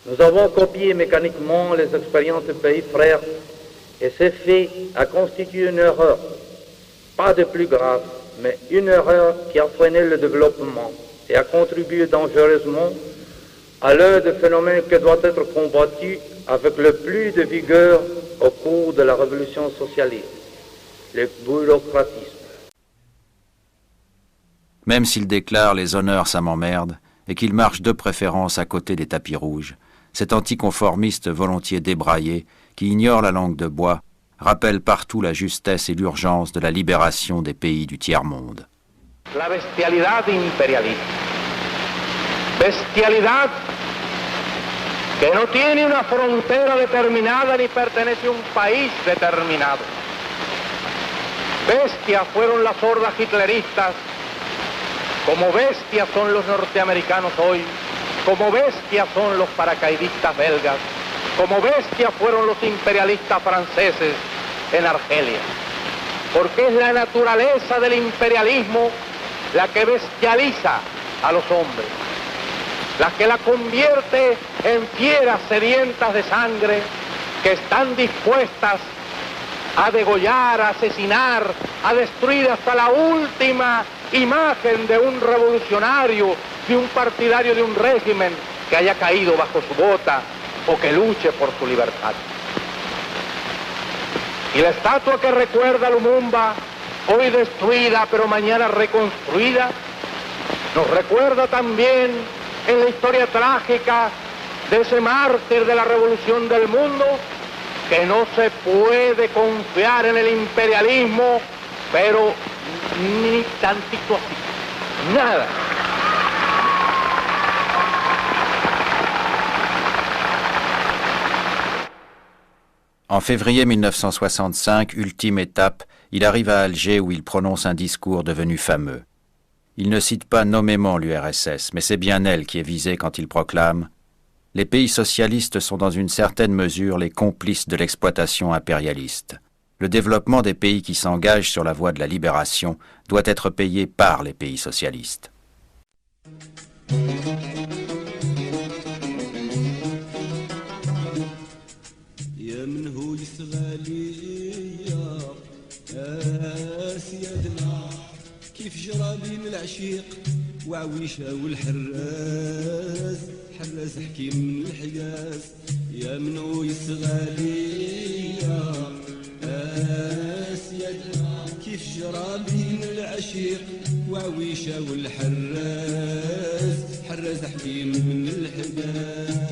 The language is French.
Nous avons copié mécaniquement les expériences des pays frères et ce fait a constitué une erreur, pas de plus grave, mais une erreur qui a freiné le développement et a contribué dangereusement à l'un des phénomènes qui doit être combattu avec le plus de vigueur au cours de la révolution socialiste, le bureaucratisme. Même s'il déclare les honneurs ça m'emmerde et qu'il marche de préférence à côté des tapis rouges, cet anticonformiste volontiers débraillé, qui ignore la langue de bois, rappelle partout la justesse et l'urgence de la libération des pays du tiers-monde. La bestialidad imperialista. Bestialidad que no tiene una frontera determinada ni pertenece a un país determinado. Bestias fueron las hordas hitleristas, como bestias son los norteamericanos hoy, como bestias son los paracaidistas belgas, como bestias fueron los imperialistas franceses en Argelia. Porque es la naturaleza del imperialismo la que bestializa a los hombres, la que la convierte en fieras sedientas de sangre que están dispuestas a degollar, a asesinar, a destruir hasta la última imagen de un revolucionario, de un partidario de un régimen que haya caído bajo su bota o que luche por su libertad. Y la estatua que recuerda a Lumumba, hoy destruida pero mañana reconstruida, nos recuerda también en la historia trágica de ese mártir de la revolución del mundo, que no se puede confiar en el imperialismo, pero ni tantito así, nada. En février 1965, ultime étape, il arrive à Alger où il prononce un discours devenu fameux. Il ne cite pas nommément l'URSS, mais c'est bien elle qui est visée quand il proclame « Les pays socialistes sont dans une certaine mesure les complices de l'exploitation impérialiste. Le développement des pays qui s'engagent sur la voie de la libération doit être payé par les pays socialistes. » كيف جرابين العشيق وعويشة والحراس حراس حكيم من الحجاز يا منو يسغالي يا اسيد كيف جرابين العشيق وعويشة والحراس حراس حكيم من الحجاز